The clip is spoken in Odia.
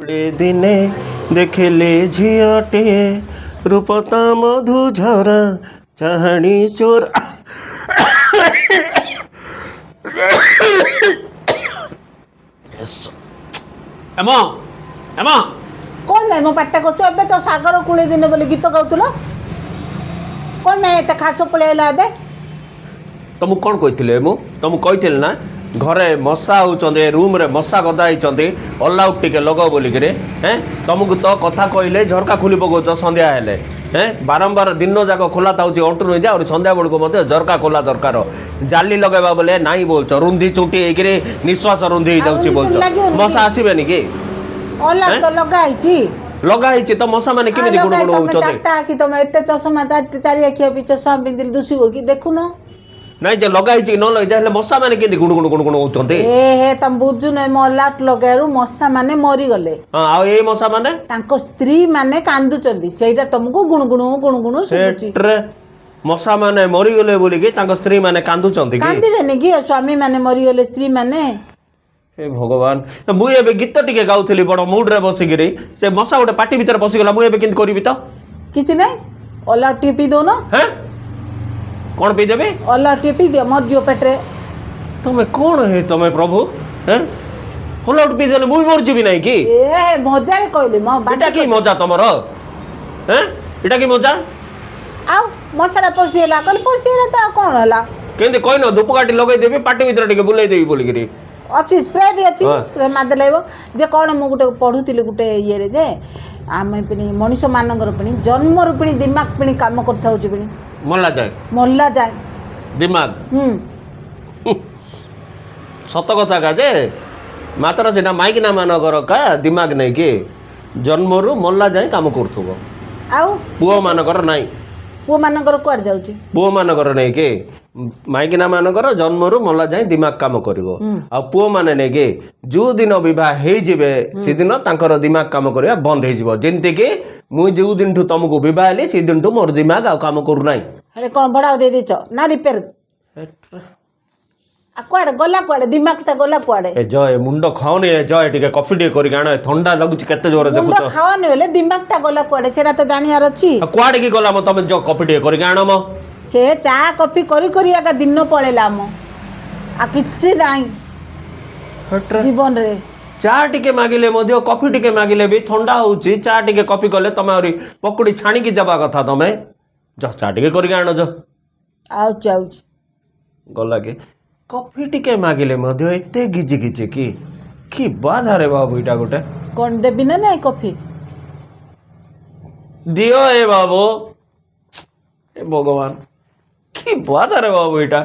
ଦିନେ ଦେଖିଲି ଝିଅଟେ ରୂପତା ମଧୁ ଝରା ଚାହାଣୀ ଚୋର ଏମ ଏମ କଣ ନାଇଁ ମୋ ପାଟିଟା କରୁଛ ଏବେ ତ ସାଗର କୂଳେ ଦିନେ ବୋଲି ଗୀତ ଗାଉଥିଲ କଣ ନାଇଁ ଏତେ ଖାସ ପଳେଇଲା ଏବେ ତମକୁ କ'ଣ କହିଥିଲି ମୁଁ ତମକୁ କହିଥିଲି ନା ଘରେ ମଶା ହେଉଛନ୍ତି ରୁମ୍ରେ ମଶା ଗଦା ହେଇଛନ୍ତି ଅଲ୍ ଆଉଟ୍ ଟିକେ ଲଗାଅ ବୋଲିକିରି ତମକୁ ତ କଥା କହିଲେ ଝରକା ଖୋଲି ପକାଉଛ ସନ୍ଧ୍ୟା ହେଲେ ବାରମ୍ବାର ଦିନ ଯାକ ଖୋଲା ଥାଉଛି ଅଣ୍ଟୁ ରହିଛି ଆହୁରି ସନ୍ଧ୍ୟା ବେଳକୁ ମଧ୍ୟ ଝରକା ଖୋଲା ଦରକାର ଜାଲି ଲଗାଇବା ବୋଲେ ନାଇଁ ବୋଲଛ ରୁନ୍ଧି ଚୁଟି ହେଇକିରି ନିଶ୍ୱାସ ରୁନ୍ଧି ହେଇଯାଉଛି ବୋଲଛ ମଶା ଆସିବେନି କି ଲଗା ହେଇଛି ଲଗା ହେଇଛି ତ ମଶା ମାନେ କେମିତି ଗୁଣ ଗୁଣ ହଉଛନ୍ତି ଚାରିଟା ଆଖି ତମେ ଏତେ ଚଷମା ଚାରି ଆଖି ବି ଚଷମା ପିନ୍ଧିଲେ ଦୁଷିବ କି ଦେଖୁନ ନାଇଁ ଯେ ଲଗା ହେଇଛି ନ ଲଗା ହେଲେ ମଶା ମାନେ କେମିତି ଗୁଣ ଗୁଣ ଗୁଣ ଗୁଣ ହଉଛନ୍ତି ହେ ତମେ ବୁଝୁନ ଅଲାଉଟ୍ ଲଗାଇବାରୁ ମଶା ମାନେ ମରିଗଲେ ଆଉ ଏଇ ମଶା ମାନେ ତାଙ୍କ ସ୍ତ୍ରୀ ମାନେ କାନ୍ଦୁଛନ୍ତି ସେଇଟା ତମକୁ ଗୁଣଗୁଣ ଗୁଣଗୁଣ ଶୁଭୁଛି ମଶା ମାନେ ମରିଗଲେ ବୋଲିକି ତାଙ୍କ ସ୍ତ୍ରୀ ମାନେ କାନ୍ଦୁଛନ୍ତି କାନ୍ଦିବେନି କି ସ୍ୱାମୀ ମାନେ ମରିଗଲେ ସ୍ତ୍ରୀ ମାନେ ହେ ଭଗବାନ ମୁଁ ଏବେ ଗୀତ ଟିକେ ଗାଉଥିଲି ବଡ ମୁଡରେ ବସିକିରି ସେ ମଶା ଗୋଟେ ପାଟି ଭିତରେ ପଶିଗଲା ମୁଁ ଏବେ କେମିତି କରିବି ତ କିଛି ନାହିଁ ଅଲାଉଟ୍ ଟିକେ ପିଇ ଦଉନ କ'ଣ ପିଇଦେବି ଅଲାଉଟ୍ ଟିକେ ପିଇ ଦିଅ ମରିଯିବ ପେଟରେ ତମେ କ'ଣ ହେ ତମେ ପ୍ରଭୁ ଅଲାଉଟ୍ ପିଇଦେଲେ ମୁଁ ମରିଯିବି ନାହିଁ କି ଏ ମଜାରେ କହିଲି ଏଟା କି ମଜା ତମର ଏଟା କି ମଜା ଆଉ ମଶାଟା ପଶିଗଲା କହିଲେ ପଶିଗଲା ତ ଆଉ କ'ଣ ହେଲା କେମିତି କହିନ ଧୂପକାଠି ଲଗେଇଦେବି ପାଟି ଭିତରେ ଟିକେ ବୁଲେଇଦେବି ବୋଲିକିରି ଅଛି ସ୍ପ୍ରେ ବି ଅଛି ସ୍ପ୍ରେ ମାରିଦେଲେ ଯେ କ'ଣ ମୁଁ ଗୋଟେ ପଢ଼ୁଥିଲି ଗୋଟେ ଇଏରେ ଯେ ଆମେ ପିଣି ମଣିଷମାନଙ୍କର ପିଣି ଜନ୍ମରୁ ପିଣି ଦିମାଗ ପିଣି କାମ କରିଥାଉଛି ପିଣି ମଲା ଯାଏ ଦିମାଗ ସତ କଥା କା ଯେ ମାତ୍ର ସେଟା ମାଇକିନା ମାନଙ୍କର କା ଦିମାଗ ନାଇଁ କି ଜନ୍ମରୁ ମଲା ଯାଏ କାମ କରୁଥିବ ଆଉ ପୁଅ ମାନଙ୍କର ନାଇଁ ପୁଅ ମାନଙ୍କର କୁଆଡେ ଯାଉଛି ପୁଅ ମାନଙ୍କର ନାଇଁ କି ମାଇକିନା ମାନଙ୍କର ଜନ୍ମରୁ ମଲା ଯାଏ ଦିମାଗ କାମ କରିବ ଆଉ ପୁଅ ମାନେ ନାଇଁ କି ଯୋଉ ଦିନ ବିବାହ ହେଇଯିବେ ସେଦିନ ତାଙ୍କର ଦିମାଗ କାମ କରିବା ବନ୍ଦ ହେଇଯିବ ଯେମିତିକି ମୁଁ ଯୋଉ ଦିନଠୁ ତମକୁ ବିବାହ ହେଲି ସେଇ ଦିନଠୁ ମୋର ଦିମାଗ ଆଉ କାମ କରୁନାହିଁ ଆରେ କ'ଣ ଭଡ଼ା ଦେଇ ଦେଇଛ ନା ରିପେୟାର କୁଆଡେ ଗଲା କୁଆଡେ ଦିମାଗଟା ଗଲା କୁଆଡେ ଏ ଜୟ ମୁଣ୍ଡ ଖାଉନି ଏ ଜୟ ଟିକେ କଫି ଟିକେ କରିକି ଆଣ ଥଣ୍ଡା ଲାଗୁଛି କେତେ ଜୋରେ ଦେଖୁଛ ମୁଣ୍ଡ ଖାওয়ানি ହେଲେ ଦିମାଗଟା ଗଲା କୁଆଡେ ସେଟା ତ ଜାଣିବାର ଅଛି କୁଆଡେ କି ଗଲା ମ ତମେ ଯୋ କଫି ଟିକେ କରିକି ଆଣ ମ ସେ ଚା କଫି କରି କରି ଆକା ଦିନ ପଳେଇଲା ମ ଆଉ କିଛି ନାହିଁ ଜୀବନରେ ଚା ଟିକେ ମାଗିଲେ ମଧ୍ୟ କଫି ଟିକେ ମାଗିଲେ ବି ଥଣ୍ଡା ହଉଛି ଚା ଟିକେ କଫି କଲେ ତମେ ଆହୁରି ପକୁଡି ଛାଣିକି ଦେବା କଥା ତମେ ଚା ଟିକେ କରିକି ଆଣ ଆଉଛି ଗଲା କି କଫି ଟିକେ ମାଗିଲେ ମଧ୍ୟ ଏତେ ଗିଜି ଗିଜି କି ବାଧାରେ ବାବୁ ଏଇଟା ଗୋଟେ କ'ଣ ଦେବି ନା ନାଇଁ କଫି ଦିଅ ଏ ବାବୁ ଏ ଭଗବାନ କି ବାଧାରେ ବାବୁ ଏଇଟା